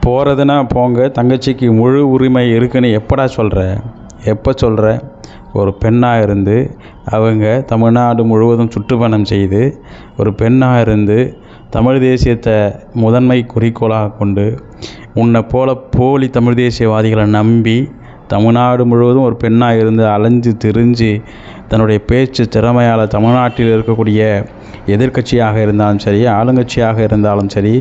போகிறதுனா போங்க, தங்கச்சிக்கு முழு உரிமை இருக்குன்னு எப்படா சொல்கிற? எப்போ சொல்கிற? ஒரு பெண்ணாக இருந்து அவங்க தமிழ்நாடு முழுவதும் சுற்றுப்பயணம் செய்து ஒரு பெண்ணாக இருந்து தமிழ் தேசியத்தை முதன்மை குறிக்கோளாக கொண்டு உன்னை போல போலி தமிழ் தேசியவாதிகளை நம்பி தமிழ்நாடு முழுவதும் ஒரு பெண்ணாக இருந்து அலைஞ்சு திரிஞ்சு தன்னுடைய பேச்சு திறமையால் தமிழ்நாட்டில் இருக்கக்கூடிய எதிர்க்கட்சியாக இருந்தாலும் சரி, ஆளுங்கட்சியாக இருந்தாலும் சரி,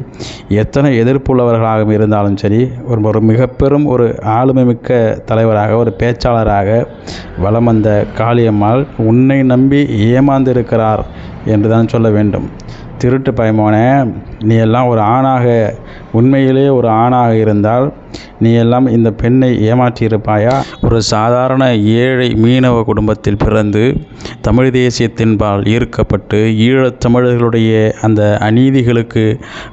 எத்தனை எதிர்ப்புள்ளவர்களாக இருந்தாலும் சரி, ஒரு மிகப்பெரும் ஒரு ஆளுமை மிக்க தலைவராக, ஒரு பேச்சாளராக வலம் வந்த காளியம்மாள் உன்னை நம்பி ஏமாந்து இருக்கிறார் என்று தான் சொல்ல வேண்டும். திருட்டு பயமோனே, நீ எல்லாம் ஒரு ஆணாக, உண்மையிலே ஒரு ஆணாக இருந்தால் நீ எல்லாம் இந்த பெண்ணை ஏமாற்றியிருப்பாயா? ஒரு சாதாரண ஏழை மீனவ குடும்பத்தில் பிறந்து தமிழ் தேசியத்தின்பால் ஈர்க்கப்பட்டு ஈழத் தமிழர்களுடைய அந்த அநீதிகளுக்கு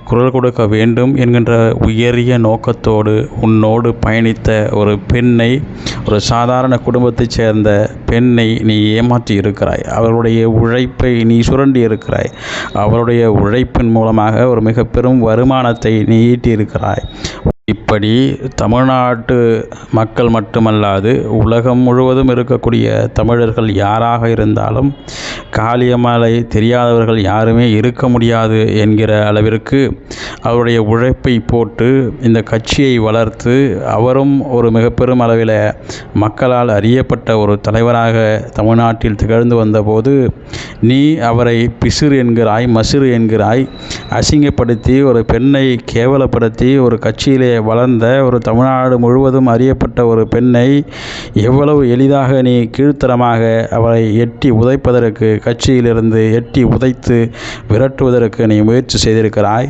குரல் கொடுக்க வேண்டும் என்கின்ற உயரிய நோக்கத்தோடு உன்னோடு பயணித்த ஒரு பெண்ணை, ஒரு சாதாரண குடும்பத்தைச் சேர்ந்த பெண்ணை நீ ஏமாற்றி இருக்கிறாய். அவருடைய உழைப்பை நீ சுரண்டி இருக்கிறாய். அவருடைய உழைப்பின் மூலமாக ஒரு மிக பெரும் வருமானத்தை நீ ஈட்டியிருக்கிறாய். இப்படி தமிழ்நாட்டு மக்கள் மட்டுமல்லாது உலகம் முழுவதும் இருக்கக்கூடிய தமிழர்கள் யாராக இருந்தாலும் காளியம்மாளை தெரியாதவர்கள் யாருமே இருக்க முடியாது என்கிற அளவிற்கு அவருடைய உழைப்பை போட்டு இந்த கட்சியை வளர்த்து அவரும் ஒரு மிக பெரும் அளவில் மக்களால் அறியப்பட்ட ஒரு தலைவராக தமிழ்நாட்டில் திகழ்ந்து வந்தபோது நீ அவரை பிசிறு என்கிறாய், மசிறு என்கிறாய். அசிங்கப்படுத்தி ஒரு பெண்ணை கேவலப்படுத்தி ஒரு கட்சியிலே வளர்ந்த ஒரு தமிழ்நாடு முழுவதும் அறியப்பட்ட ஒரு பெண்ணை எவ்வளவு எளிதாக நீ கீழ்த்தரமாக அவரை எட்டி உதைப்பதற்கு, கட்சியிலிருந்து எட்டி உதைத்து விரட்டுவதற்கு நீ முயற்சி செய்திருக்கிறாய்.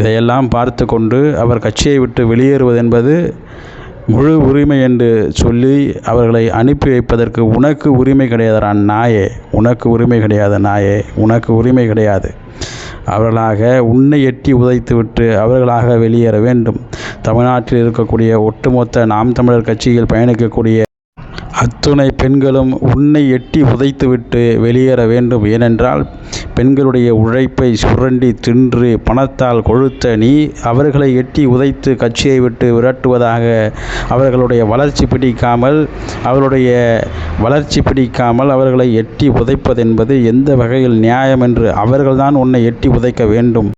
இதையெல்லாம் பார்த்து கொண்டு அவர் கட்சியை விட்டு வெளியேறுவது என்பது முழு உரிமை என்று சொல்லி அவர்களை அனுப்பி வைப்பதற்கு உனக்கு உரிமை கிடையாதுடா நாயே. உனக்கு உரிமை கிடையாது நாயே. உனக்கு உரிமை கிடையாது. அவர்களாக உன்னை எட்டி உதைத்துவிட்டு அவர்களாக வெளியேற வேண்டும். தமிழ்நாட்டில் இருக்கக்கூடிய ஒட்டுமொத்த நாம் தமிழர் கட்சியில் பயணிக்கக்கூடிய அத்துணை பெண்களும் உன்னை எட்டி உதைத்துவிட்டு வெளியேற வேண்டும். ஏனென்றால் பெண்களுடைய உழைப்பை சுரண்டி தின்று பணத்தால் கொழுத்த நீ அவர்களை எட்டி உதைத்து கட்சியை விட்டு விரட்டுவதாக, அவர்களுடைய வளர்ச்சி பிடிக்காமல் அவர்களை எட்டி உதைப்பது என்பது எந்த வகையில் நியாயம் என்று அவர்கள்தான் உன்னை எட்டி உதைக்க வேண்டும்.